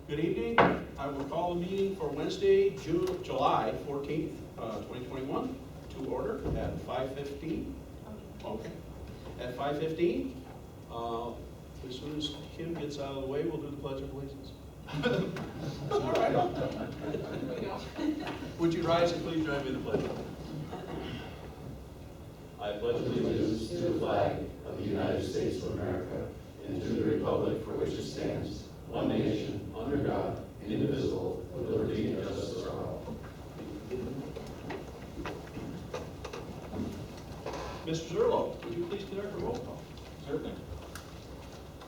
Good evening. I will call the meeting for Wednesday, July 14th, 2021 to order at 5:15. Okay. At 5:15. As soon as Kim gets out of the way, we'll do the Pledge of Allegiance. All right. Would you rise and please join me in the pledge? I pledge allegiance to the flag of the United States of America and to the republic for which it stands, one nation, under God, indivisible, with liberty and justice for all. Mr. Zerlo, would you please conduct a roll call? Certainly.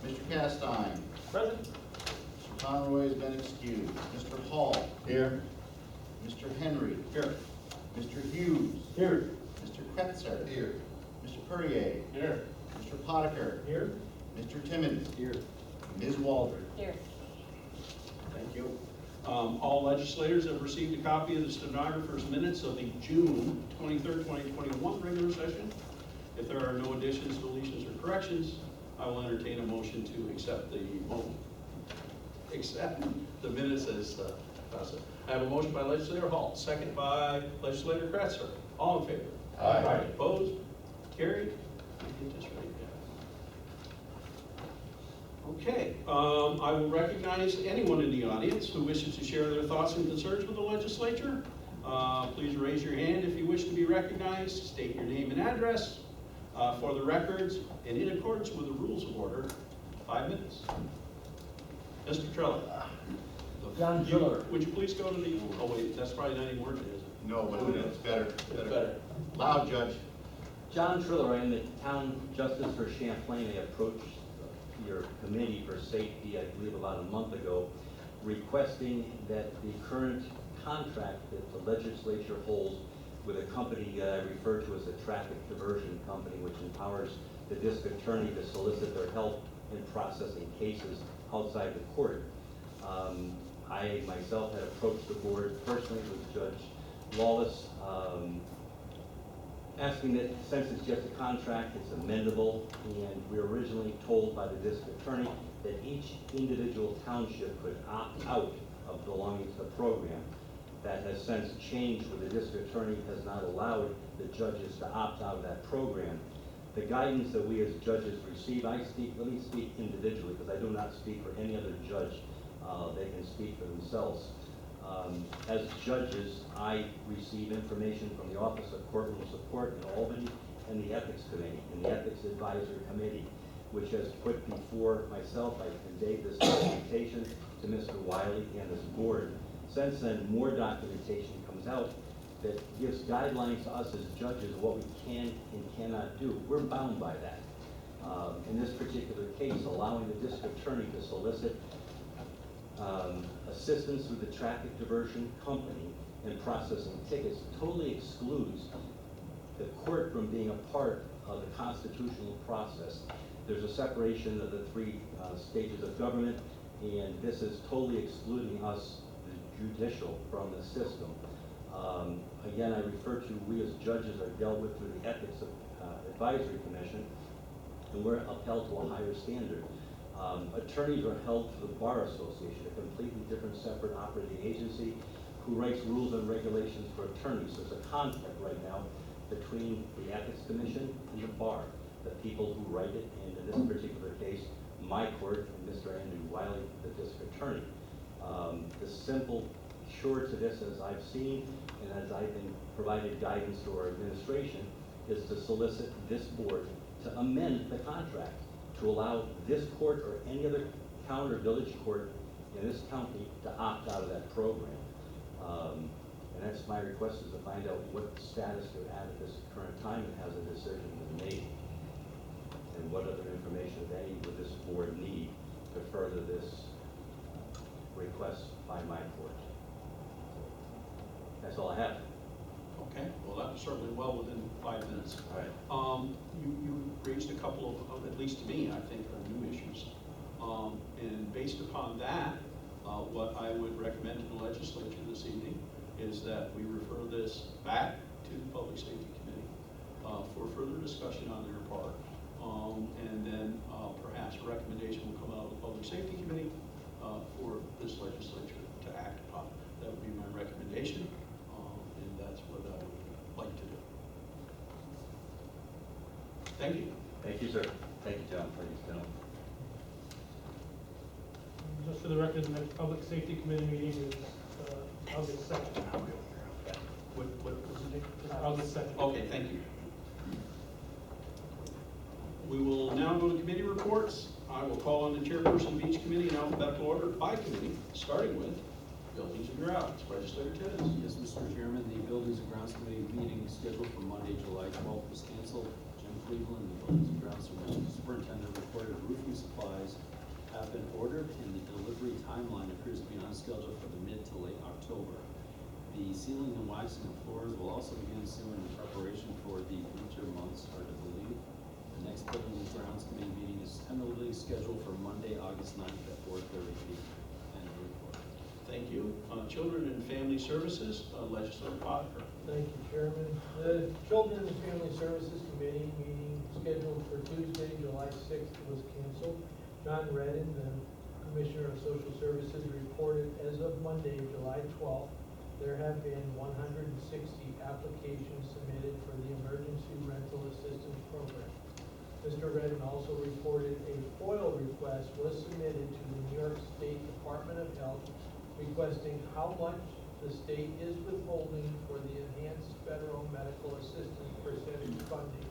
Mr. Castine. Present. Mr. Conroy has been excused. Mr. Hall. Here. Mr. Henry. Here. Mr. Hughes. Here. Mr. Kretzer. Here. Mr. Perrier. Here. Mr. Potiker. Here. Mr. Timmons. Here. Ms. Waldron. Here. Thank you. All legislators have received a copy of the stenographer's minutes of the June 23rd, 2021 regular session. If there are no additions, deletions, or corrections, I will entertain a motion to accept the minutes as passed. I have a motion by Legislator Hall, second by Legislator Kretzer. All in favor? Aye. Opposed? Carried? Okay, I will recognize anyone in the audience who wishes to share their thoughts and concerns with the legislature. Please raise your hand if you wish to be recognized. State your name and address for the records, and in accordance with the rules of order, 5 minutes. Mr. Trella. John Triller. Would you please go to the, oh wait, that's probably not even working, is it? No, but it's better. Better. Loud, Judge. John Triller, I am the Town Justice for Champlain. I approached your committee for safety, I believe about a month ago, requesting that the current contract that the legislature holds with a company that I refer to as a traffic diversion company, which empowers the district attorney to solicit their help in processing cases outside the court. I myself had approached the board personally with Judge Lawless, asking that since it's just a contract, it's amendable, and we were originally told by the district attorney that each individual township could opt out of belonging to the program. That has since changed where the district attorney has not allowed the judges to opt out of that program. The guidance that we as judges receive, let me speak individually because I do not speak for any other judge. They can speak for themselves. As judges, I receive information from the Office of Courtroom Support in Albany and the Ethics Committee and the Ethics Advisory Committee, which has put before myself, I conveyed this documentation to Mr. Wiley and his board. Since then, more documentation comes out that gives guidelines to us as judges of what we can and cannot do. We're bound by that. In this particular case, allowing the district attorney to solicit assistance with the traffic diversion company in processing tickets totally excludes the court from being a part of the constitutional process. There's a separation of the three stages of government, and this is totally excluding us, the judicial, from the system. Again, I refer to we as judges are dealt with through the Ethics Advisory Commission, and we're upheld to a higher standard. Attorneys are held to the Bar Association, a completely different separate operating agency who writes rules and regulations for attorneys. There's a conflict right now between the Ethics Commission and the Bar, the people who write it, and in this particular case, my court and Mr. Andrew Wiley, the district attorney. The simple short to this, as I've seen and as I've been provided guidance to our administration, is to solicit this board to amend the contract to allow this court or any other town or village court in this county to opt out of that program. And that's my request, is to find out what status they're at this current time and has a decision been made. And what other information, if any, would this board need to further this request by my court. That's all I have. Okay, well, that was certainly well within 5 minutes. All right. You raised a couple of, at least to me, I think, are new issues. And based upon that, what I would recommend to the legislature this evening is that we refer this back to the Public Safety Committee for further discussion on their part. And then perhaps a recommendation will come out of the Public Safety Committee for this legislature. Thank you. Thank you, sir. Thank you, John, ladies and gentlemen. Just for the record, the next Public Safety Committee meeting is August 2nd. What was the date? August 2nd. Okay, thank you. We will now go to committee reports. I will call on the chairperson of each committee in alphabetical order by committee, starting with Buildings and Grounds. Legislator Timmons. Yes, Mr. Chairman, the Buildings and Grounds Committee meeting scheduled for Monday, July 12th was canceled. Jim Cleveland, the Buildings and Grounds Superintendent, reported roofing supplies have been ordered and the delivery timeline appears to be on schedule for the mid to late October. The sealing and waxing of floors will also begin soon in preparation for the winter months, hard to believe. The next Buildings and Grounds Committee meeting is tentatively scheduled for Monday, August 9th at 4:30 p.m. End of report. Thank you. Children and Family Services, Legislator Potiker. Thank you, Chairman. The Children and Family Services Committee meeting scheduled for Tuesday, July 6th was canceled. John Redden, the Commissioner of Social Services, reported as of Monday, July 12th, there have been 160 applications submitted for the Emergency Rental Assistance Program. Mr. Redden also reported a FOIL request was submitted to the New York State Department of Health requesting how much the state is withholding for the enhanced federal medical assistance percentage funding.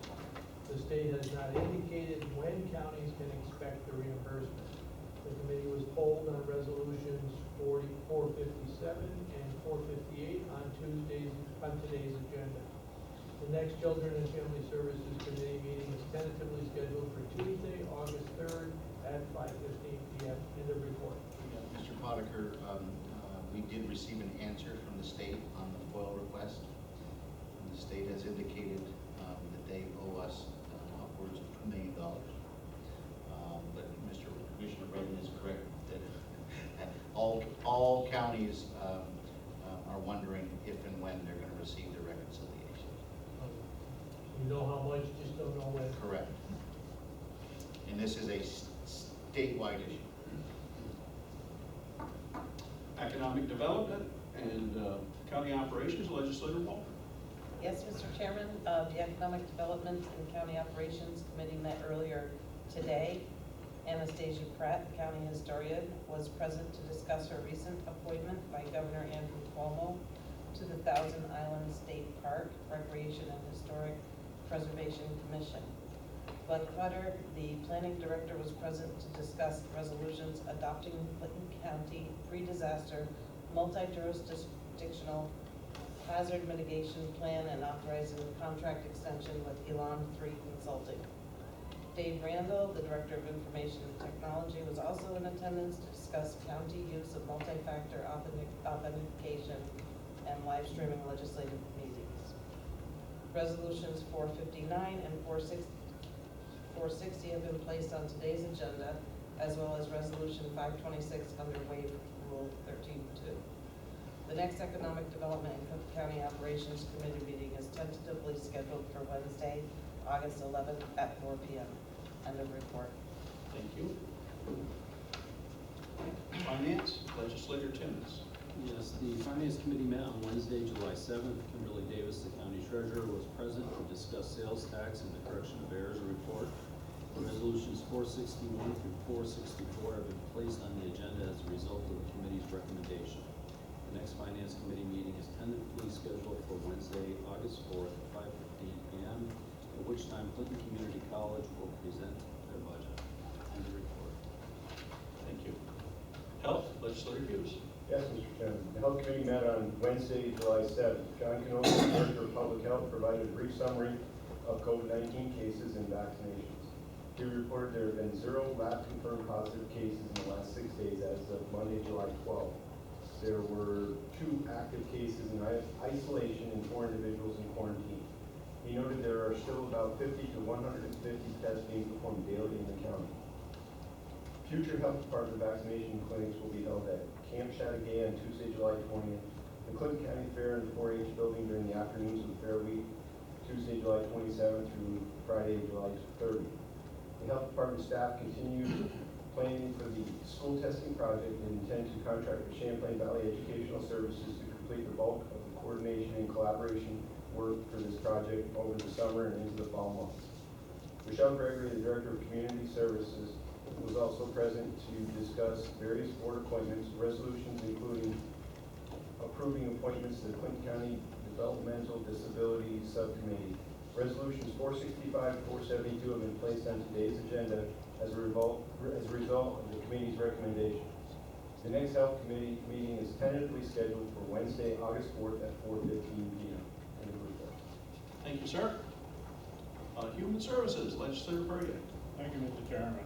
The state has not indicated when counties can expect the reimbursement. The committee was polled on resolutions 457 and 458 on today's agenda. The next Children and Family Services Committee meeting is tentatively scheduled for Tuesday, August 3rd at 5:15 p.m. End of report. Mr. Potiker, we did receive an answer from the state on the FOIL request. And the state has indicated that they owe us upwards of $2 million. But Mr. Commissioner Redden is correct that all counties are wondering if and when they're going to receive their reconciliation. You know how much, just don't know when. Correct. And this is a statewide issue. Economic Development and County Operations, Legislator Walker. Yes, Mr. Chairman, the Economic Development and County Operations Committee met earlier today. Anastasia Pratt, the county historian, was present to discuss her recent appointment by Governor Andrew Cuomo to the Thousand Islands State Park Recreation and Historic Preservation Commission. Glenn Clutter, the planning director, was present to discuss resolutions adopting Clinton County pre-disaster multi-jurisdictional hazard mitigation plan and authorizing a contract extension with Elon 3 Consulting. Dave Randall, the Director of Information and Technology, was also in attendance to discuss county use of multi-factor authentication and live streaming legislative meetings. Resolutions 459 and 460 have been placed on today's agenda, as well as Resolution 526 under Waive Rule 13.2. The next Economic Development and Cook County Operations Committee meeting is tentatively scheduled for Wednesday, August 11th at 4 p.m. End of report. Thank you. Finance, Legislator Timmons. Yes, the Finance Committee met on Wednesday, July 7th. Kimberly Davis, the county treasurer, was present to discuss sales tax and the correction of errors report. Resolutions 461 through 464 have been placed on the agenda as a result of the committee's recommendation. The next Finance Committee meeting is tentatively scheduled for Wednesday, August 4th at 5:15 p.m., at which time Clinton Community College will present their budget. End of report. Thank you. Health, Legislator Hughes. Yes, Mr. Chairman. The Health Committee met on Wednesday, July 7th. John Canoga, the Director of Public Health, provided a brief summary of COVID-19 cases and vaccinations. He reported there have been 0 lab-confirmed positive cases in the last 6 days as of Monday, July 12th. There were 2 active cases in isolation and 4 individuals in quarantine. He noted there are still about 50 to 150 tests being performed daily in the county. Future health department vaccination clinics will be held at Camp Chateauguay on Tuesday, July 20th, the Clinton County Fair and the 4-H building during the afternoons of the Fair Week, Tuesday, July 27th through Friday, July 30th. The health department staff continues planning for the school testing project and intend to contract with Champlain Valley Educational Services to complete the bulk of the coordination and collaboration work for this project over the summer and into the fall months. Michelle Gregory, the Director of Community Services, was also present to discuss various board appointments, resolutions including approving appointments to the Clinton County Developmental Disability Subcommittee. Resolutions 465 and 472 have been placed on today's agenda as a result of the committee's recommendations. The next Health Committee meeting is tentatively scheduled for Wednesday, August 4th at 4:15 p.m. End of report. Thank you, sir. Human Services, Legislator Perry. Thank you, Mr. Chairman.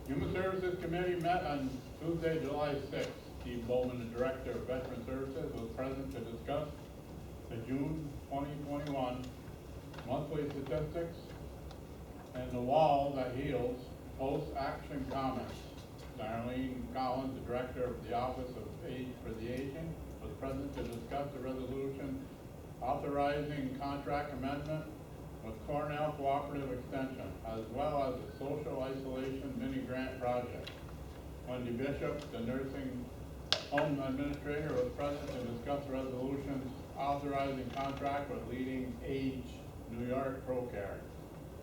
Human Services Committee met on Tuesday, July 6th. Steve Bowman, the Director of Veteran Services, was present to discuss the June 2021 monthly statistics and the wall that heals post-action comments. Darlene Collins, the Director of the Office of Age for the Aging, was present to discuss the resolution authorizing contract amendment with Cornell Cooperative Extension, as well as the Social Isolation Mini Grant Project. Wendy Bishop, the Nursing Home Administrator, was present to discuss resolutions authorizing contract with Leading Age New York ProCare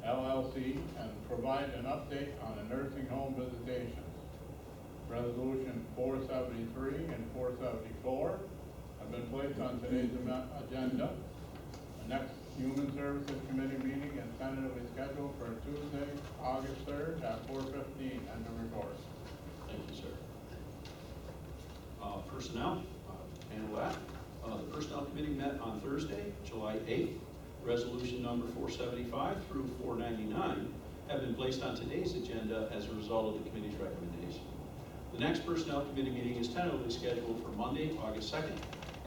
LLC and provide an update on the nursing home visitations. Resolution 473 and 474 have been placed on today's agenda. The next Human Services Committee meeting is tentatively scheduled for Tuesday, August 3rd at 4:15. End of report. Thank you, sir. Personnel, handle that. The Personnel Committee met on Thursday, July 8th. Resolution number 475 through 499 have been placed on today's agenda as a result of the committee's recommendation. The next Personnel Committee meeting is tentatively scheduled for Monday, August 2nd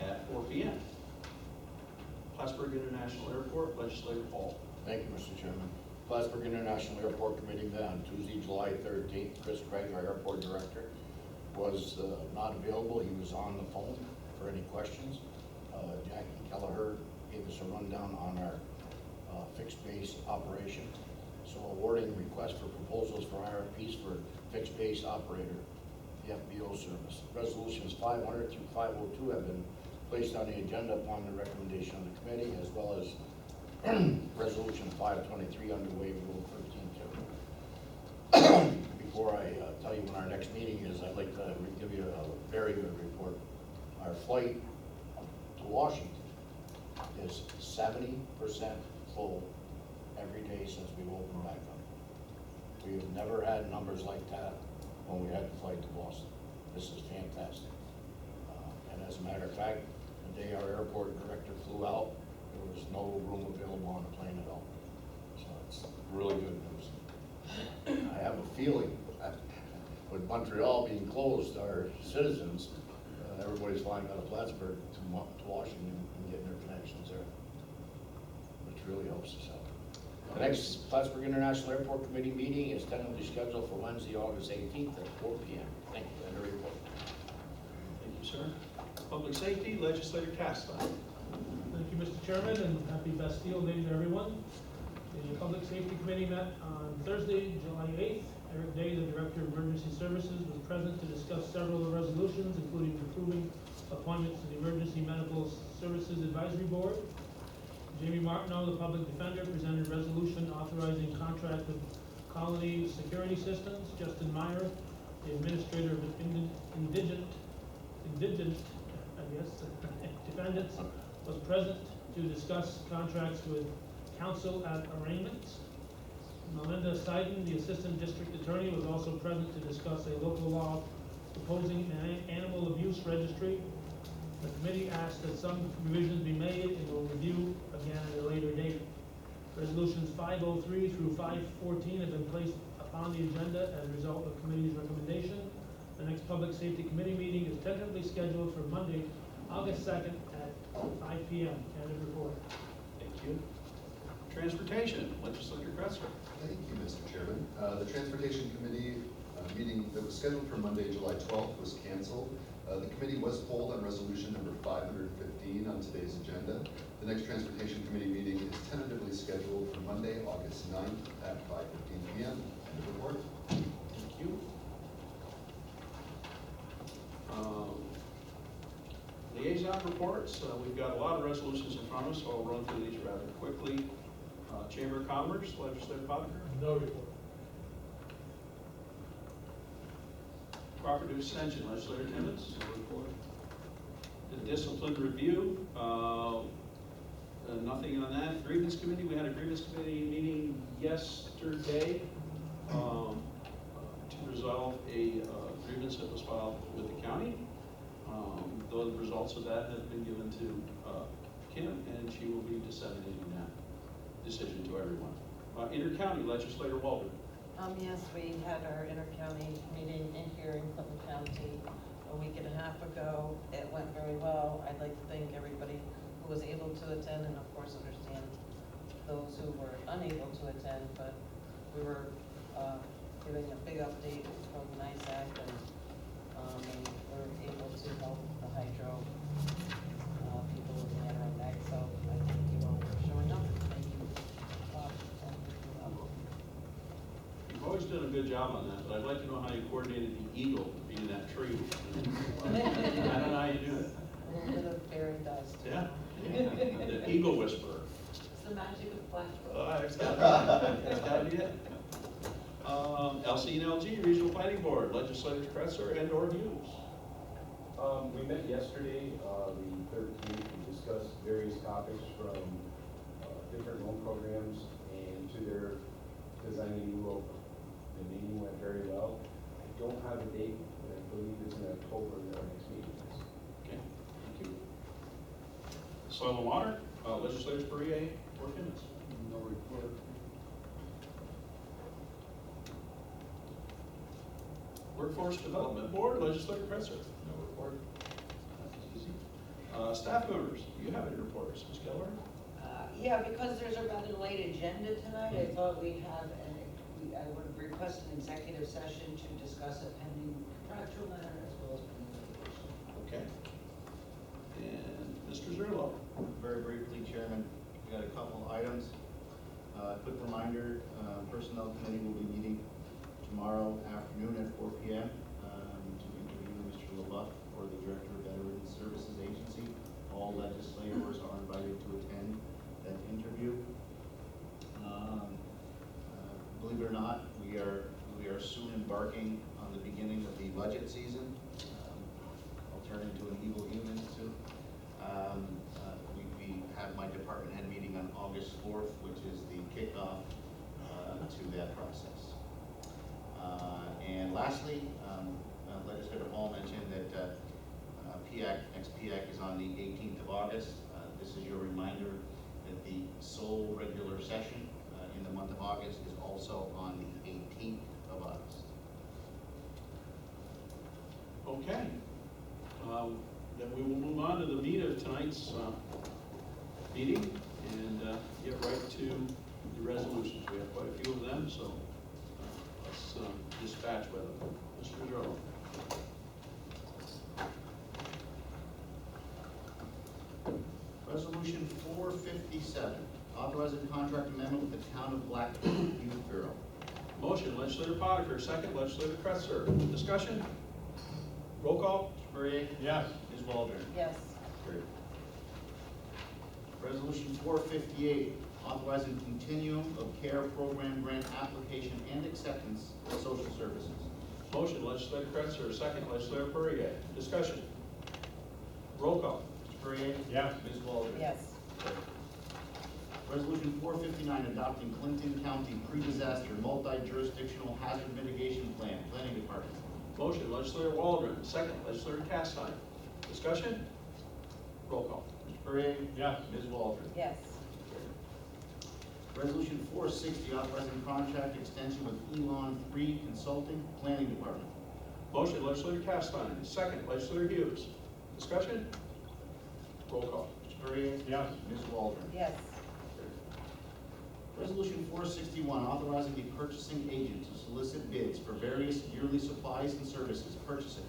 at 4 p.m. Plattsburgh International Airport, Legislator Paul. Thank you, Mr. Chairman. Plattsburgh International Airport Committee met on Tuesday, July 13th. Chris Craig, our airport director, was not available. He was on the phone for any questions. Jackie Kelleher gave us a rundown on our fixed base operation. So awarding request for proposals for RFPs for fixed base operator, the FBO service. Resolutions 500 through 502 have been placed on the agenda upon the recommendation of the committee, as well as resolution 523 under waiver rule 13.2. Before I tell you when our next meeting is, I'd like to give you a very good report. Our flight to Washington is 70% full every day since we've opened back up. We have never had numbers like that when we had to fly to Boston. This is fantastic. And as a matter of fact, the day our airport director flew out, there was no room available on the plane at all. So it's really good news. I have a feeling that with Montreal being closed, our citizens, everybody's flying out of Plattsburgh to Washington and getting their connections there, which really helps us out. The next Plattsburgh International Airport Committee meeting is tentatively scheduled for Wednesday, August 18th at 4 p.m. Thank you. End of report. Thank you, sir. Public Safety, Legislator Castlein. Thank you, Mr. Chairman, and happy Bastille Day to everyone. The Public Safety Committee met on Thursday, July 8th. Eric Day, the Director of Emergency Services, was present to discuss several of the resolutions, including approving appointments to the Emergency Medical Services Advisory Board. Jamie Martineau, the Public Defender, presented a resolution authorizing contract with Colony Security Systems. Justin Meyer, the Administrator of Indigent Defendants, was present to discuss contracts with Council at Arraignments. Melinda Seiden, the Assistant District Attorney, was also present to discuss a local law proposing an animal abuse registry. The committee asked that some revisions be made and will review again at a later date. Resolutions 503 through 514 have been placed upon the agenda as a result of committee's recommendation. The next Public Safety Committee meeting is tentatively scheduled for Monday, August 2nd at 5 p.m. End of report. Thank you. Transportation, Legislator Kretzer. Thank you, Mr. Chairman. The Transportation Committee meeting that was scheduled for Monday, July 12th was canceled. The committee was polled on resolution number 515 on today's agenda. The next Transportation Committee meeting is tentatively scheduled for Monday, August 9th at 5:15 p.m. End of report. Thank you. Liaison reports. We've got a lot of resolutions in front of us, so I'll run through these rather quickly. Chamber of Commerce, Legislator Potter. No report. Cooperative Extension, Legislator Timmons. No report. The Discipline Review, nothing on that. Grievance Committee, we had a Grievance Committee meeting yesterday to resolve a grievance that was filed with the county. The results of that have been given to Kim, and she will be disseminating that decision to everyone. Inter-county, Legislator Waldron. Yes, we had our inter-county meeting in here in Clinton County a week and a half ago. It went very well. I'd like to thank everybody who was able to attend, and of course understand those who were unable to attend, but we were giving a big update from NISAC, and we were able to help the hydro people in the Adirondack, so I thank you all for showing up. Thank you, Bob. You've always done a good job on that, but I'd like to know how you coordinated the eagle being that tree. I don't know how you do it. A little bit of fairy dust. Yeah, the eagle whisperer. It's the magic of Flash. That's gotta be it. LC and LG, Regional Planning Board, Legislators Kretzer and or Hughes. We met yesterday, the 13th, to discuss various topics from different loan programs and to their designing new logo. The meeting went very well. I don't have a date, but I believe it's in October, their next meeting is. Okay, thank you. Soil and Water, Legislators Perrier or Timmons. No report. Workforce Development Board, Legislator Kretzer. No report. That's easy. Staff members, do you have any reports? Ms. Geller? Yeah, because there's a rather late agenda tonight, I thought I would request an executive session to discuss a pending contractual matter as well as pending litigation. Okay. And Mr. Zerlo? Very briefly, Chairman, we got a couple items. Quick reminder, Personnel Committee will be meeting tomorrow afternoon at 4 p.m. To interview Mr. LaBeouf for the Director of Veterans Services Agency. All legislators are invited to attend that interview. Believe it or not, we are soon embarking on the beginning of the budget season. I'll turn into an evil human soon. We have my department head meeting on August 4th, which is the kickoff to that process. And lastly, Legislator Hall mentioned that next PIAC is on the 18th of August. This is your reminder that the sole regular session in the month of August is also on the 18th of August. Okay. Then we will move on to the meat of tonight's meeting and get right to the resolutions. We have quite a few of them, so let's dispatch with them. Mr. Joe. Resolution 457, authorizing contract amendment with the Town of Blackburn Youth Bureau. Motion, Legislator Potiker, second, Legislator Kretzer. Discussion? Roll call? Spurrier? Yes. Ms. Waldron? Yes. Great. Resolution 458, authorizing continuum of care program grant application and acceptance for social services. Motion, Legislator Kretzer, second, Legislator Perrier. Discussion? Roll call? Spurrier? Yes. Ms. Waldron? Yes. Resolution 459, adopting Clinton County pre-disaster multi-jurisdictional hazard mitigation plan, Planning Department. Motion, Legislator Waldron, second, Legislator Castine. Discussion? Roll call? Spurrier? Yes. Ms. Waldron? Yes. Resolution 460, authorizing contract extension with Elon 3 Consulting, Planning Department. Motion, Legislator Castine, second, Legislator Hughes. Discussion? Roll call? Spurrier? Yes. Ms. Waldron? Yes. Resolution 461, authorizing the purchasing agent to solicit bids for various yearly supplies and services purchasing.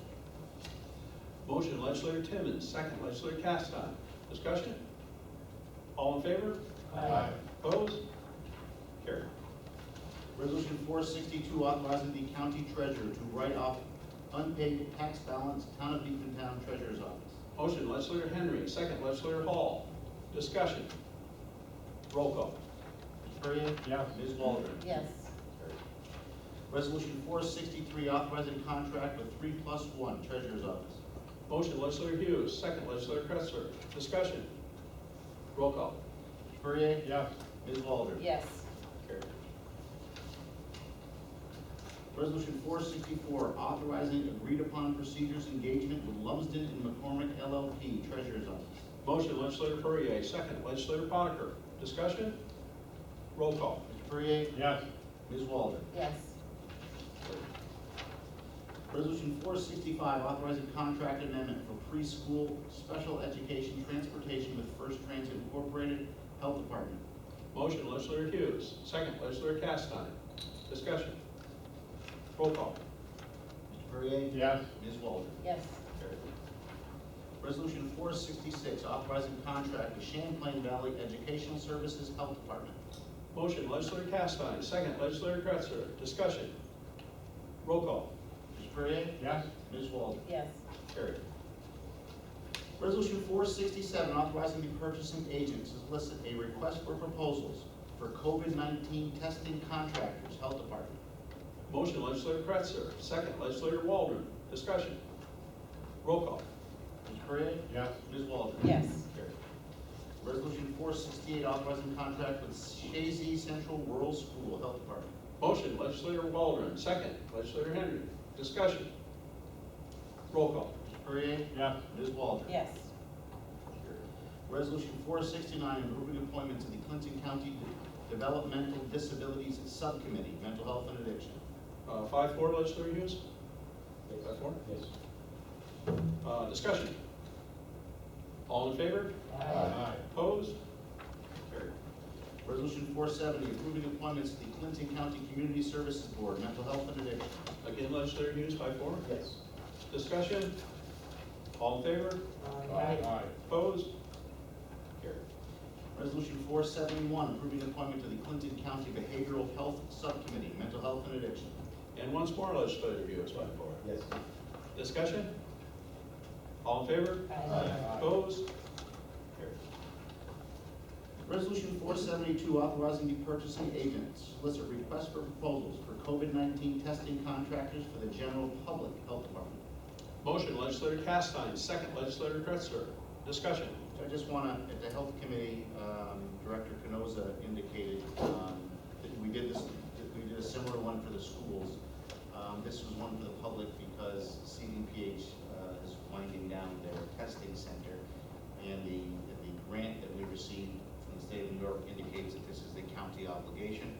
Motion, Legislator Timmons, second, Legislator Castine. Discussion? All in favor? Aye. Opposed? Carried. Resolution 462, authorizing the county treasurer to write off unpaid tax balance, Town of Beacontown Treasurer's Office. Motion, Legislator Henry, second, Legislator Hall. Discussion? Roll call? Perrier? Yes. Ms. Waldron? Yes. Resolution 463, authorizing contract with 3+1 Treasurer's Office. Motion, legislator Hughes, second, legislator Kretzler. Discussion. Roll call. Perrier? Yes. Ms. Waldron? Yes. Carried. Resolution 464, authorizing agreed-upon procedures engagement with Lumsden and McCormick LLP, Treasurer's Office. Motion, legislator Perrier, second, legislator Potiker. Discussion. Roll call. Mr. Perrier? Yes. Ms. Waldron? Yes. Resolution 465, authorizing contract amendment for preschool special education transportation with First Transit Incorporated Health Department. Motion, legislator Hughes, second, legislator Castine. Discussion. Roll call. Mr. Perrier? Yes. Ms. Waldron? Yes. Carried. Resolution 466, authorizing contract with Champlain Valley Educational Services Health Department. Motion, legislator Castine, second, legislator Kretzler. Discussion. Roll call. Mr. Perrier? Yes. Ms. Waldron? Yes. Carried. Resolution 467, authorizing the purchasing agent to solicit a request for proposals for COVID-19 testing contractors, Health Department. Motion, legislator Kretzler, second, legislator Waldron. Discussion. Roll call. Mr. Perrier? Yes. Ms. Waldron? Yes. Carried. Resolution 468, authorizing contract with Shazy Central Rural School, Health Department. Motion, legislator Waldron, second, legislator Henry. Discussion. Roll call. Mr. Perrier? Yes. Ms. Waldron? Yes. Resolution 469, approving appointment to the Clinton County Developmental Disabilities Subcommittee, Mental Health and Addiction. 5-4, legislator Hughes? 5-4? Yes. Discussion. All in favor? Aye. Opposed? Carried. Resolution 470, approving appointments to the Clinton County Community Services Board, Mental Health and Addiction. Again, legislator Hughes, 5-4? Yes. Discussion. All in favor? Aye. Opposed? Carried. Resolution 471, approving appointment to the Clinton County Behavioral Health Subcommittee, Mental Health and Addiction. And once more, legislator Hughes, 5-4. Yes. Discussion. All in favor? Aye. Opposed? Carried. Resolution 472, authorizing the purchasing agent to solicit requests for proposals for COVID-19 testing contractors for the general public health department. Motion, legislator Castine, second, legislator Kretzler. Discussion. So I just want to, at the health committee, Director Canoza indicated that we did a similar one for the schools. This was one for the public because CDPH is winding down their testing center, and the grant that we received from the state of New York indicates that this is a county obligation.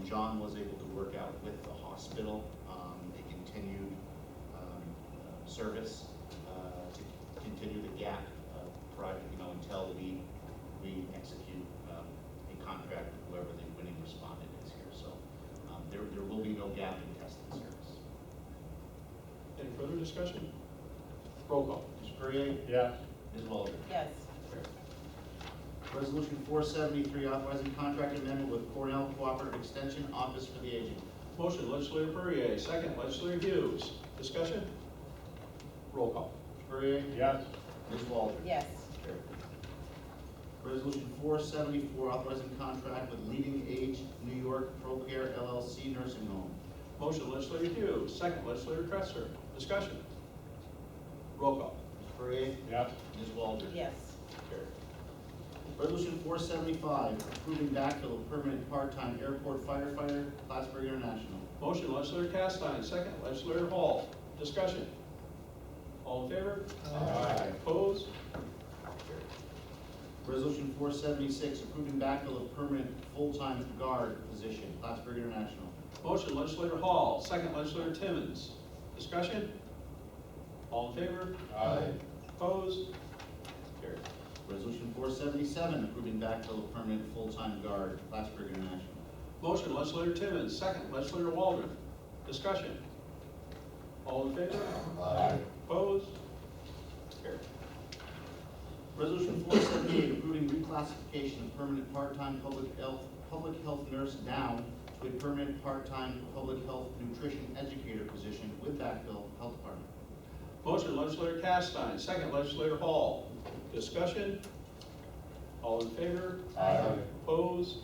John was able to work out with the hospital a continued service to continue the gap project, until we execute a contract with whoever the winning respondent is here. So there will be no gap in testing service. Any further discussion? Roll call. Mr. Perrier? Yes. Ms. Waldron? Yes. Resolution 473, authorizing contract amendment with Cornell Cooperative Extension Office for the Aging. Motion, legislator Perrier, second, legislator Hughes. Discussion? Roll call. Mr. Perrier? Yes. Ms. Waldron? Yes. Resolution 474, authorizing contract with Leading Age New York ProCare LLC Nursing Home. Motion, legislator Hughes, second, legislator Kretzler. Discussion? Roll call. Mr. Perrier? Yes. Ms. Waldron? Yes. Carried. Resolution 475, approving backfill of permanent part-time airport firefighter, Plattsburgh International. Motion, legislator Castine, second, legislator Hall. Discussion? All in favor? Aye. Opposed? Resolution 476, approving backfill of permanent full-time guard position, Plattsburgh International. Motion, legislator Hall, second, legislator Timmons. Discussion? All in favor? Aye. Opposed? Carried. Resolution 477, approving backfill of permanent full-time guard, Plattsburgh International. Motion, legislator Timmons, second, legislator Waldron. Discussion? All in favor? Aye. Opposed? Carried. Resolution 478, approving reclassification of permanent part-time public health nurse down to a permanent part-time public health nutrition educator position with backfill, Health Department. Motion, legislator Castine, second, legislator Hall. Discussion? All in favor? Aye. Opposed?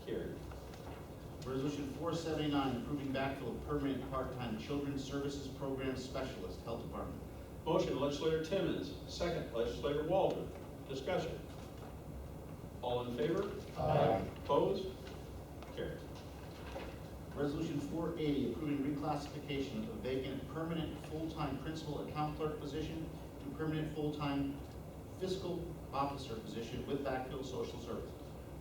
Carried. Resolution 479, approving backfill of permanent part-time children's services program specialist, Health Department. Motion, legislator Timmons. Second, legislator Waldron. Discussion. All in favor? Aye. Opposed? Carried. Resolution 480, approving reclassification of vacant permanent full-time principal account clerk position to permanent full-time fiscal officer position with backfill social services.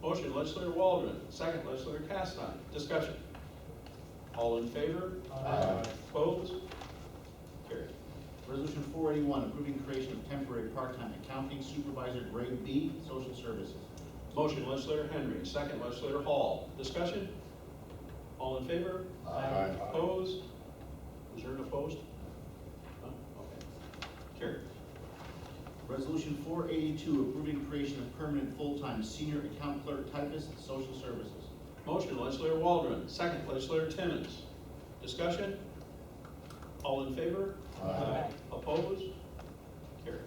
Motion, legislator Waldron. Second, legislator Castine. Discussion. All in favor? Aye. Opposed? Carried. Resolution 481, approving creation of temporary part-time accounting supervisor grade B social services. Motion, legislator Henry. Second, legislator Hall. Discussion. All in favor? Aye. Opposed? Was there an opposed? No? Okay. Carried. Resolution 482, approving creation of permanent full-time senior account clerk typist social services. Motion, legislator Waldron. Second, legislator Timmons. Discussion. All in favor? Aye. Opposed? Carried.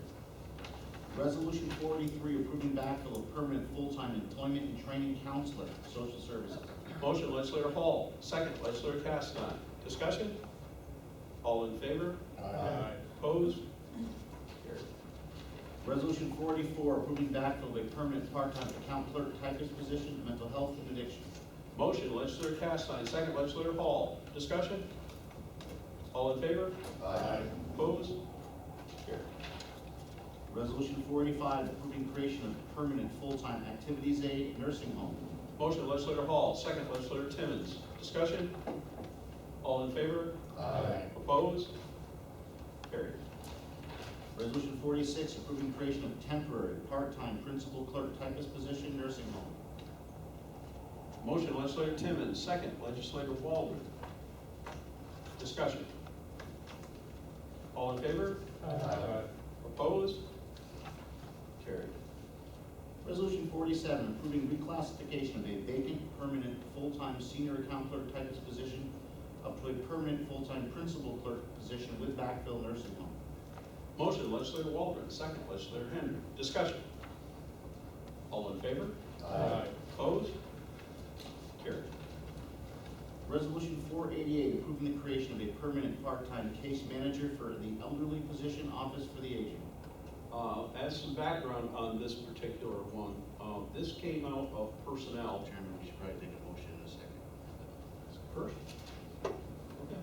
Resolution 483, approving backfill of permanent full-time employment and training counselor social services. Motion, legislator Hall. Second, legislator Castine. Discussion. All in favor? Aye. Opposed? Carried. Resolution 484, approving backfill of a permanent part-time account clerk typist position, mental health and addiction. Motion, legislator Castine. Second, legislator Hall. Discussion. All in favor? Aye. Opposed? Carried. Resolution 485, approving creation of permanent full-time activities aide nursing home. Motion, legislator Hall. Second, legislator Timmons. Discussion. All in favor? Aye. Opposed? Carried. Resolution 46, approving creation of temporary part-time principal clerk typist position nursing home. Motion, legislator Timmons. Second, legislator Waldron. Discussion. All in favor? Aye. Opposed? Carried. Resolution 47, approving reclassification of a vacant permanent full-time senior account clerk typist position up to a permanent full-time principal clerk position with backfill nursing home. Motion, legislator Waldron. Second, legislator Henry. Discussion. All in favor? Aye. Opposed? Carried. Resolution 488, approving the creation of a permanent part-time case manager for the elderly position, Office for the Aging. As some background on this particular one, this came out of personnel. Chairman, we should probably take a motion in a second. First. Okay,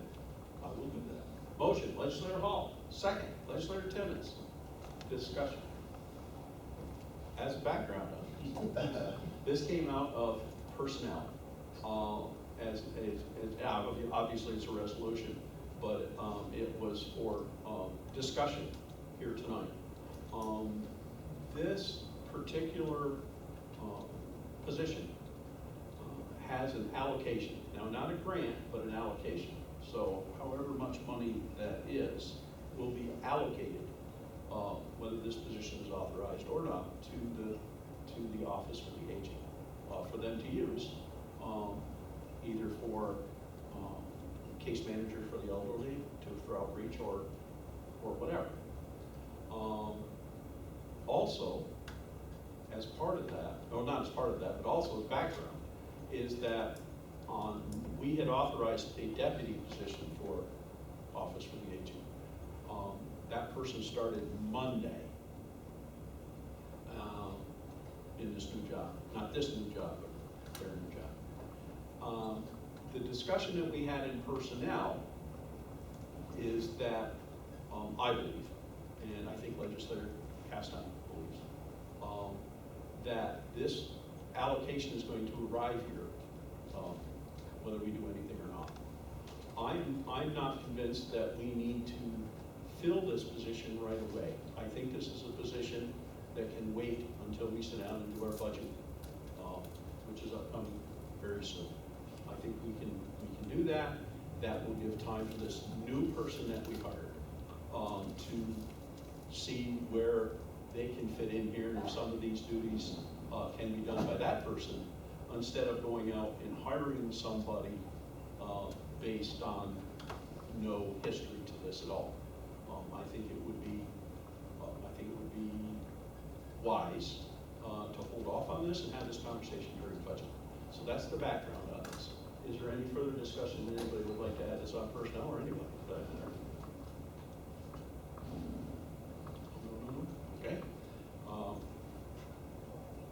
I will do that. Motion, legislator Hall. Second, legislator Timmons. Discussion. As background on this, this came out of personnel. Obviously it's a resolution, but it was for discussion here tonight. This particular position has an allocation. Now, not a grant, but an allocation. So however much money that is will be allocated, whether this position is authorized or not, to the Office for the Aging, for them to use, either for case manager for the elderly, for outreach, or whatever. Also, as part of that, or not as part of that, but also as background, is that we had authorized a deputy position for Office for the Aging. That person started Monday in this new job. Not this new job, but their new job. The discussion that we had in personnel is that, I believe, and I think Legislator Castine believes, that this allocation is going to arrive here, whether we do anything or not. I'm not convinced that we need to fill this position right away. I think this is a position that can wait until we sit down and do our budget, which is upcoming very soon. I think we can do that. That will give time for this new person that we hired to see where they can fit in here, and if some of these duties can be done by that person, instead of going out and hiring somebody based on no history to this at all. I think it would be wise to hold off on this and have this conversation during budget. So that's the background on this. Is there any further discussion that anybody would like to add this on personnel or anybody? for that matter? Okay.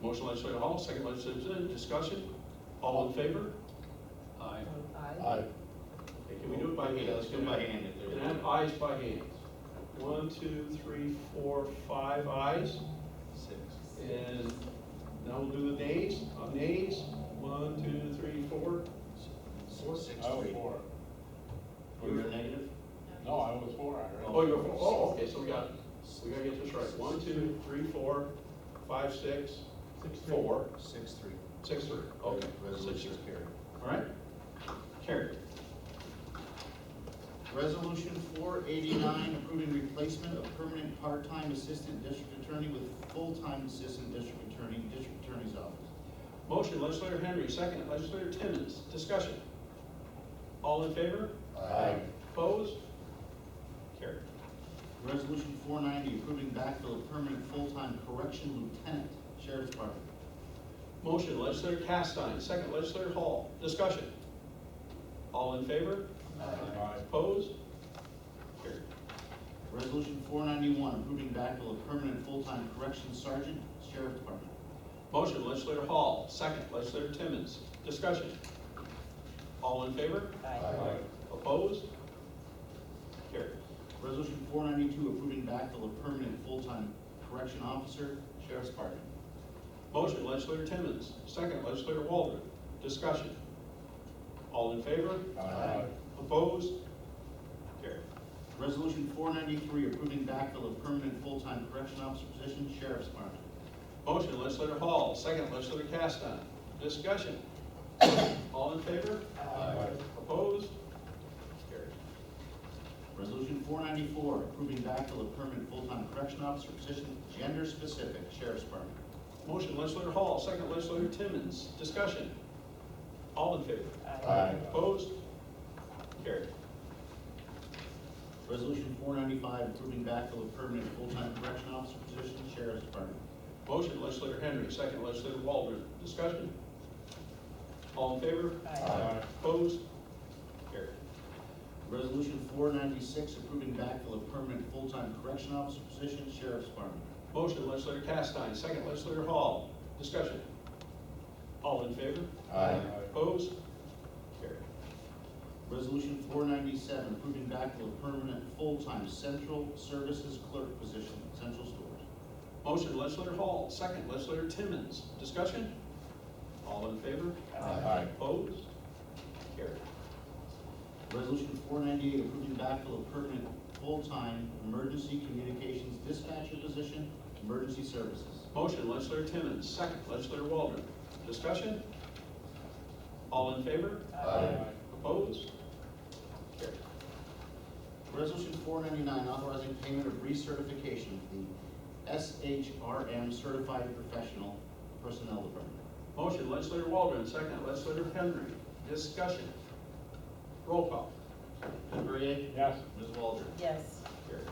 Motion legislator Hall, second legislator Zinn, discussion. All in favor? Aye. Aye. Okay, can we do it by hand? Yeah, let's do it by hand if there's. Can I have ayes by hand? 1, 2, 3, 4, 5 ayes. 6. And now we'll do the nays. Nays, 1, 2, 3, 4. 6, I was 3. for it. You were negative? No, I was for it. I read Oh, it. you're, oh, okay, so we gotta get this right. 1, 2, 3, 4, 5, 6, 4, 6, 3. 6, 3. Okay. Resolution is carried. All right. Carried. Resolution 489, approving replacement of permanent part-time assistant district attorney with full-time assistant district attorney's office. Motion legislator Henry, second legislator Timmons. Discussion. All in favor? Aye. Opposed? Carried. Resolution 490, approving backfill of permanent full-time correction lieutenant, Sheriff's Department. Motion legislator Castine, second legislator Hall. Discussion. All in favor? Aye. Opposed? Carried. Resolution 491, approving backfill of permanent full-time correction sergeant, Sheriff's Department. Motion legislator Hall, second legislator Timmons. Discussion. All in favor? Aye. Opposed? Carried. Resolution 492, approving backfill of permanent full-time correction officer, Sheriff's Department. Motion legislator Timmons, second legislator Waldron. Discussion. All in favor? Aye. Opposed? Carried. Resolution 493, approving backfill of permanent full-time correction officer position, Sheriff's Department. Motion legislator Hall, second legislator Castine. Discussion. All in favor? Aye. Opposed? Carried. Resolution 494, approving backfill of permanent full-time correction officer position, gender-specific, Sheriff's Department. Motion legislator Hall, second legislator Timmons. Discussion. All in favor? Aye. Opposed? Carried. Resolution 495, approving backfill of permanent full-time correction officer position, Sheriff's Department. Motion legislator Henry, second legislator Waldron. Discussion. All in favor? Aye. Opposed? Carried. Resolution 496, approving backfill of permanent full-time correction officer position, Sheriff's Department. Motion legislator Castine, second legislator Hall. Discussion. All in favor? Aye. Opposed? Carried. Resolution 497, approving backfill of permanent full-time central services clerk position, Central Stores. Motion legislator Hall, second legislator Timmons. Discussion. All in favor? Aye. Opposed? Carried. Resolution 498, approving backfill of permanent full-time emergency communications dispatcher position, emergency services. Motion legislator Timmons, second legislator Waldron. Discussion. All in favor? Aye. Opposed? Carried. Resolution 499, authorizing payment of recertification of the SHRM Certified Professional Personnel Department. Motion legislator Waldron, second legislator Henry. Discussion. Roll call. Ms. Barrier? Yes. Ms. Waldron? Yes. Carried.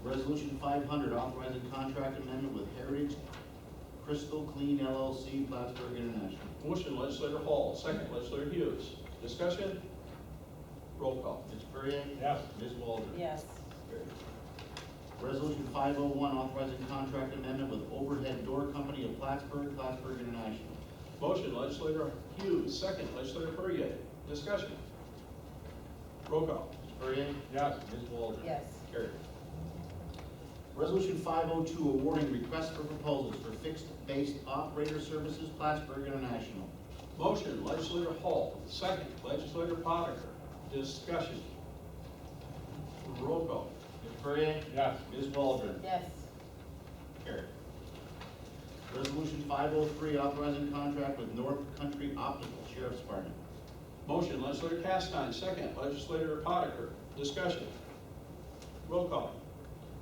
Resolution 500, authorizing contract amendment with Heritage Crystal Clean LLC, Plattsburgh International. Motion legislator Hall, second legislator Hughes. Discussion. Roll call. Ms. Barrier? Yes. Ms. Waldron? Yes. Carried. Resolution 501, authorizing contract amendment with Overhead Door Company of Plattsburgh, Plattsburgh International. Motion legislator Hughes, second legislator Perrier. Discussion. Roll call. Ms. Barrier? Yes. Ms. Waldron? Yes. Carried. Resolution 502, awarding request for proposals for fixed-based operator services, Plattsburgh International. Motion legislator Hall, second legislator Potiker. Discussion. Roll call. Ms. Barrier? Yes. Ms. Waldron? Yes. Carried. Resolution 503, authorizing contract with North Country Optical, Sheriff's Department. Motion legislator Castine, second legislator Potiker. Discussion. Roll call.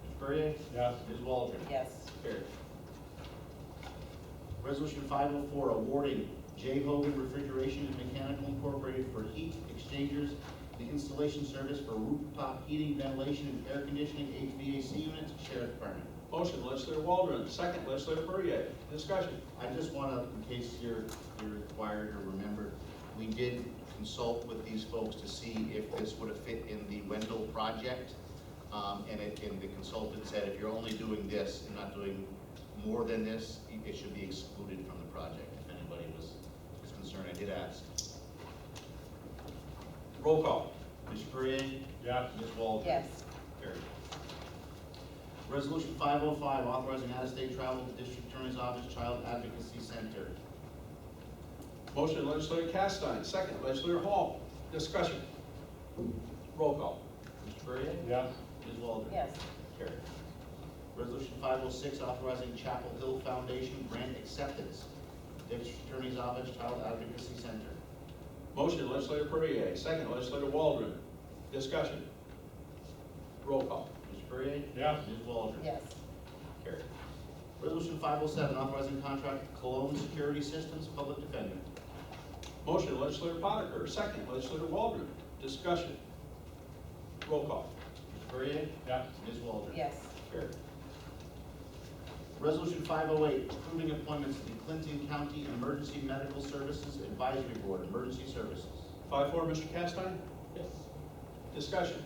Ms. Barrier? Yes. Ms. Waldron? Yes. Carried. Resolution 504, awarding J. Hogan Refrigeration and Mechanical Incorporated for heat exchangers the installation service for rooftop heating, ventilation, and air conditioning HVAC units, Sheriff Department. Motion, legislator Waldron, second, legislator Perrier. Discussion. I just want to, in case you're required or remember, we did consult with these folks to see if this would have fit in the Wendell project. And the consultant said, if you're only doing this and not doing more than this, it should be excluded from the project, if anybody was concerned. I did ask. Roll call. Mr. Perrier? Yes. Ms. Waldron? Yes. Carried. Resolution 505, authorizing out-of-state travel to District Attorney's Office Child Advocacy Center. Motion, legislator Castine, second, legislator Hall. Discussion. Roll call. Mr. Perrier? Yes. Ms. Waldron? Yes. Carried. Resolution 506, authorizing Chapel Hill Foundation grant acceptance. District Attorney's Office Child Advocacy Center. Motion, legislator Perrier, second, legislator Waldron. Discussion. Roll call. Mr. Perrier? Yes. Ms. Waldron? Yes. Carried. Resolution 507, authorizing contract with Cologne Security Systems, Public Defender. Motion, legislator Potiker, second, legislator Waldron. Discussion. Roll call. Mr. Perrier? Yes. Ms. Waldron? Yes. Carried. Resolution 508, approving appointments to the Clinton County Emergency Medical Services Advisory Board, Emergency Services. 5-4, Mr. Castine. Yes. Discussion.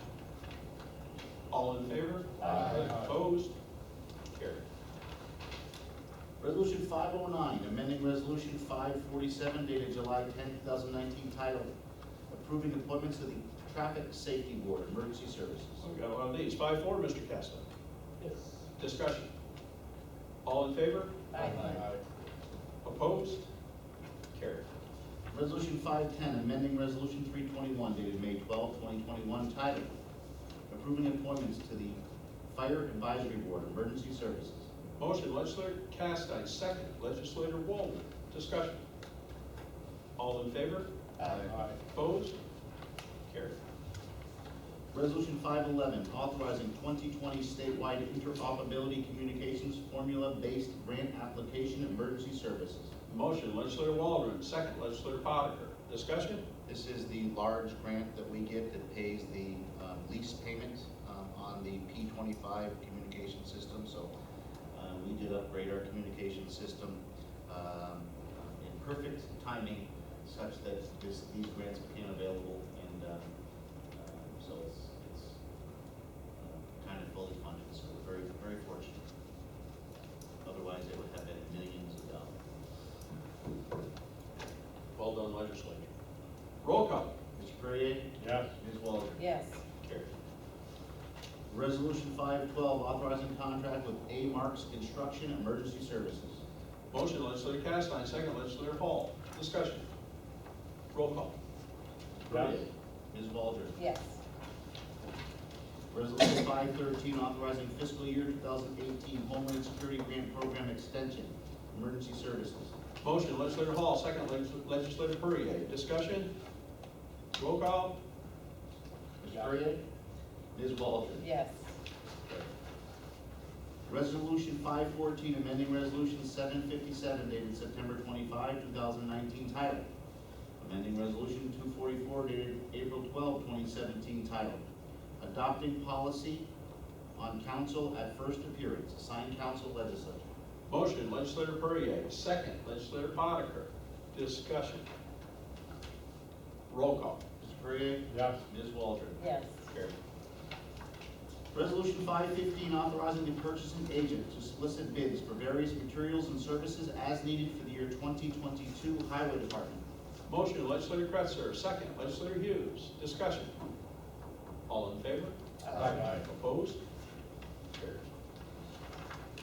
All in favor? Aye. Opposed? Carried. Resolution 509, amending Resolution 547 dated July 10, 2019, titled Approving Appointments to the Traffic Safety Board, Emergency Services. We got one of these. 5-4, Mr. Castine. Yes. Discussion. All in favor? Aye. Opposed? Carried. Resolution 510, amending Resolution 321 dated May 12, 2021, titled Approving Appointments to the Fire Advisory Board, Emergency Services. Motion, legislator Castine, second, legislator Waldron. Discussion. All in favor? Aye. Opposed? Carried. Resolution 511, authorizing 2020 statewide interoperability communications formula-based grant application, emergency services. Motion, legislator Waldron, second, legislator Potiker. Discussion. This is the large grant that we get that pays the lease payment on the P25 communication system. So we did upgrade our communication system in perfect timing such that these grants became available, and so it's kind of fully funded. So we're very, very fortunate. Otherwise, it would have been millions of dollars. Well done, legislature. Roll call. Mr. Perrier? Yes. Ms. Waldron? Yes. Carried. Resolution 512, authorizing contract with A Marks Construction Emergency Services. Motion, legislator Castine, second, legislator Hall. Discussion. Roll call. Yes. Ms. Waldron? Yes. Resolution 513, authorizing fiscal year 2018 Homeland Security Grant Program Extension, Emergency Services. Motion, legislator Hall, second, legislator Perrier. Discussion. Roll call. Mr. Perrier? Ms. Waldron? Yes. Resolution 514, amending Resolution 757 dated September 25, 2019, titled amending Resolution 244 dated April 12, 2017, titled Adopting Policy on Council at First Appearance, assigned council legislature. Motion, legislator Perrier, second, legislator Potiker. Discussion. Roll call. Mr. Perrier? Yes. Ms. Waldron? Yes. Carried. Resolution 515, authorizing the purchasing agent to solicit bids for various materials and services as needed for the year 2022 Highway Department. Motion, legislator Kretzer, second, legislator Hughes. Discussion. All in favor? Aye. Opposed? Carried.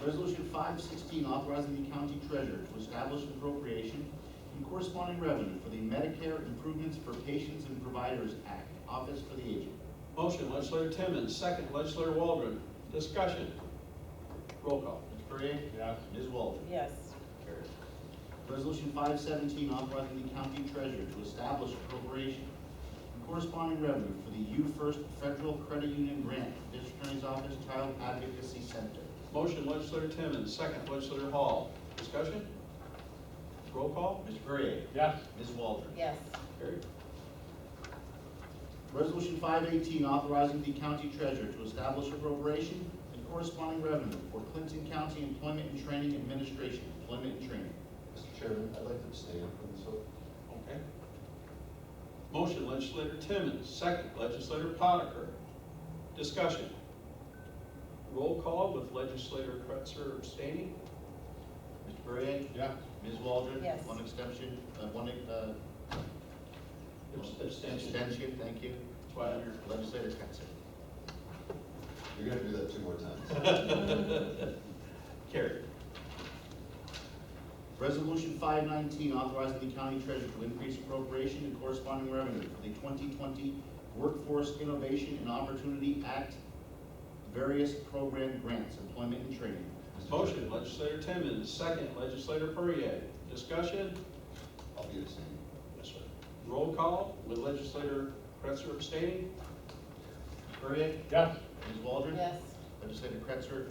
Resolution 516, authorizing the county treasurer to establish an appropriation and corresponding revenue for the Medicare Improvements for Patients and Providers Act, Office for the Aging. Motion, legislator Timmons, second, legislator Waldron. Discussion. Roll call. Mr. Perrier? Yes. Ms. Waldron? Yes. Carried. Resolution 517, authorizing the county treasurer to establish appropriation and corresponding revenue for the U First Federal Credit Union Grant, District Attorney's Office Child Advocacy Center. Motion, legislator Timmons, second, legislator Hall. Discussion. Roll call. Mr. Perrier? Yes. Ms. Waldron? Yes. Carried. Resolution 518, authorizing the county treasurer to establish appropriation and corresponding revenue for Clinton County Employment and Training Administration, employment and training. Mr. Chairman, I'd like to abstain from this vote. Okay. Motion, legislator Timmons, second, legislator Potiker. Discussion. Roll call with legislator Kretzer abstaining. Mr. Perrier? Yes. Ms. Waldron? Yes. One extension, Abstention. abstention, thank you. That's why I'm here. Legislator Kretzer. You're gonna have to do that 2 more times. Carried. Resolution 519, authorizing the county treasurer to increase appropriation and corresponding revenue for the 2020 Workforce Innovation and Opportunity Act, various program grants, employment and training. Motion, legislator Timmons, second, legislator Perrier. Discussion. I'll be abstaining. Yes, sir. Roll call with legislator Kretzer abstaining. Perrier? Yes. Ms. Waldron? Yes. Legislator Kretzer,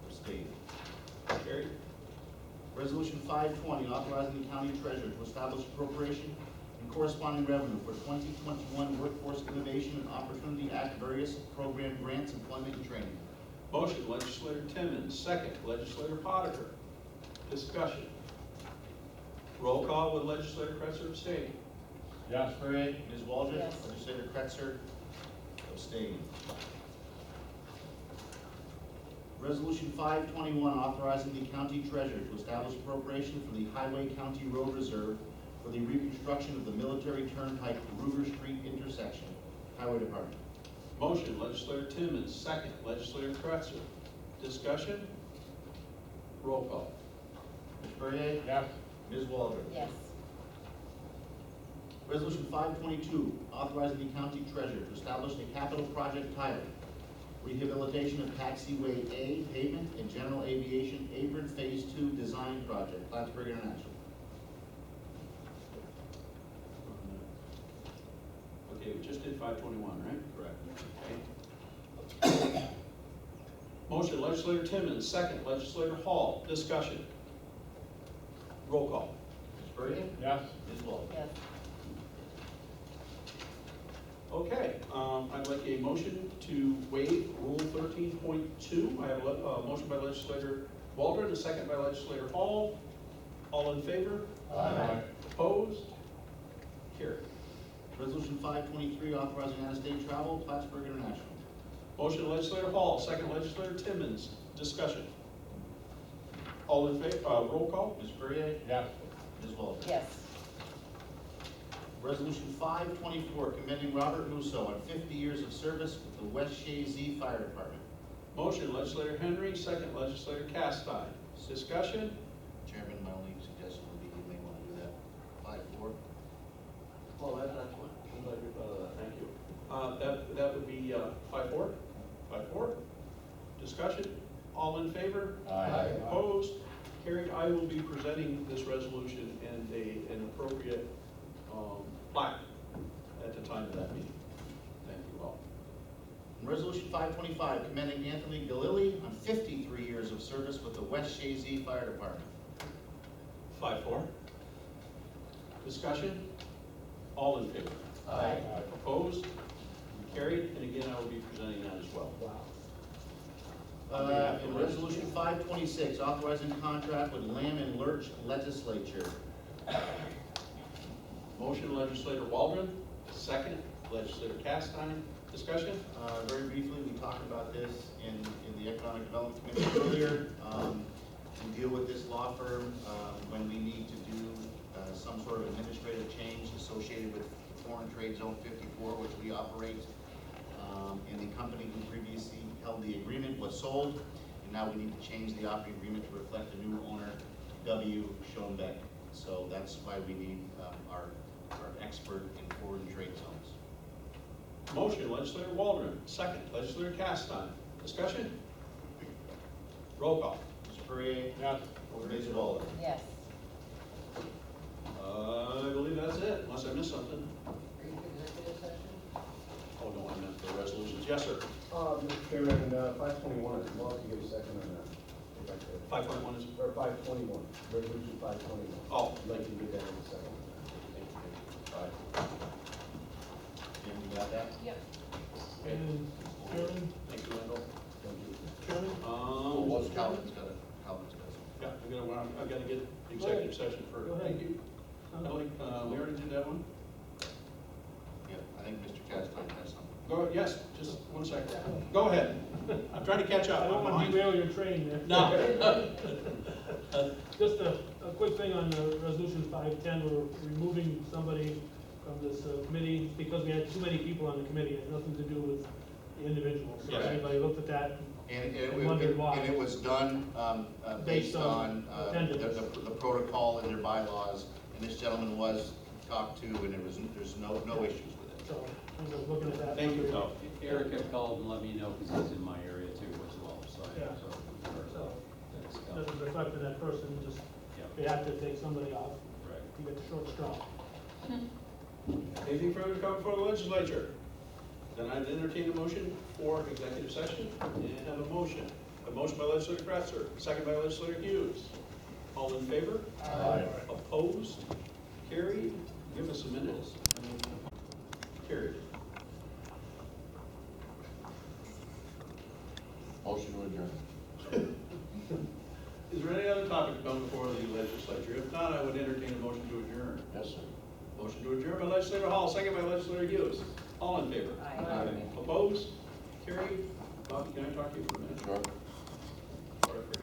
abstain. Carried. Resolution 520, authorizing the county treasurer to establish appropriation and corresponding revenue for 2021 Workforce Innovation and Opportunity Act, various program grants, employment and training. Motion, legislator Timmons, second, legislator Potiker. Discussion. Roll call with legislator Kretzer abstaining. Yes. Perrier? Ms. Waldron? Yes. Legislator Kretzer, abstain. Resolution 521, authorizing the county treasurer to establish appropriation for the Highway County Road Reserve for the reconstruction of the Military Turnpike Ruger Street intersection, Highway Department. Motion, legislator Timmons, second, legislator Kretzer. Discussion. Roll call. Mr. Perrier? Yes. Ms. Waldron? Yes. Resolution 522, authorizing the county treasurer to establish a capital project title, rehabilitation of taxiway A pavement and general aviation apron phase 2 design project, Plattsburgh International. Okay, we just did 521, right? Correct. Okay. Motion, legislator Timmons, second, legislator Hall. Discussion. Roll call. Mr. Perrier? Yes. Ms. Waldron? Yes. Okay, I'd like a motion to waive Rule 13.2. I have a motion by legislator Waldron, a second by legislator Hall. All in favor? Aye. Opposed? Carried. Resolution 523, authorizing out-of-state travel, Plattsburgh International. Motion legislator Hall, second legislator Timmons. Discussion. All in favor, roll call? Mr. Perrier? Yes. Ms. Waldron? Yes. Resolution 524, commending Robert Musso on 50 years of service with the West Shazy Fire Department. Motion legislator Henry, second legislator Castine. Discussion. Chairman, my only suggestion would be you may want to do that 5-4. Well, that's one. Thank you. That would be 5-4. 5-4. Discussion. All in favor? Aye. Opposed? Carried. I will be presenting this resolution and an appropriate plaque at the time of that meeting. Thank you all. Resolution 525, commending Anthony Galilli on 53 years of service with the West Shazy Fire Department. 5-4. Discussion. All in favor? Aye. Opposed? Carried. And again, I will be presenting that as well. And Resolution 526, authorizing contract with Lamb and Lurch Legislature. Motion legislator Waldron, second legislator Castine. Discussion. Very briefly, we talked about this in the Economic Development Committee earlier. We deal with this law firm when we need to do some sort of administrative change associated with Foreign Trade Zone 54, which we operate. And the company who previously held the agreement was sold, and now we need to change the operating agreement to reflect the new owner, W. Schoenbeck. So that's why we need our expert in foreign trade zones. Motion legislator Waldron, second legislator Castine. Discussion. Roll call. Mr. Perrier? Yes. Ms. Waldron? Yes. I believe that's it, unless I missed something. Brief executive session? Oh, no, I meant the resolutions. Yes, sir. Mr. Chairman, 521, I'd love to get a second on that, if I could. 5.1 is, Or 521, resolution 521. oh, I'd like to get that in a second. And got that? Yep. And Chairman, Thank you, Randall. Chairman, Well, what's Calvin's got it, Calvin's got it. Yeah, I've got to get executive session first. Go ahead. Thank you. Ellie, we already did that one. Yeah, I think Mr. Chastain has something. Go ahead, yes, just 1 second. Go ahead. I'm trying to catch up. I don't I'm want to behind. derail your train there. No. Just a quick thing on resolution 510, we're removing somebody from this committee because we had too many people on the committee. It had nothing to do with the individual. So Yes. everybody looked at that. And Wondered why. it was done based on attendance. the protocol and their bylaws, and this gentleman was talked to, and there's no issues with it. So I'm just looking at that. Thank you, Phil. Eric had called and let me know, because he's in my area too as well, so. Yeah. So, doesn't reflect on that person, just, Yeah. they have to take somebody off. Right. You get the short straw. Anything further to come before the legislature? Then I'd entertain a motion for executive session and have a motion. A motion by legislator Kratzer, second by legislator Hughes. All in favor? Aye. Opposed? Carried? Give us a minute. Carried. Motion to adjourn. Is there any other topic to come before the legislature? If not, I would entertain a motion to adjourn. Yes, sir. Motion to adjourn by legislator Hall, second by legislator Hughes. All in favor? Aye. Opposed? Carried? Bob, can I talk to you for a minute? Sure.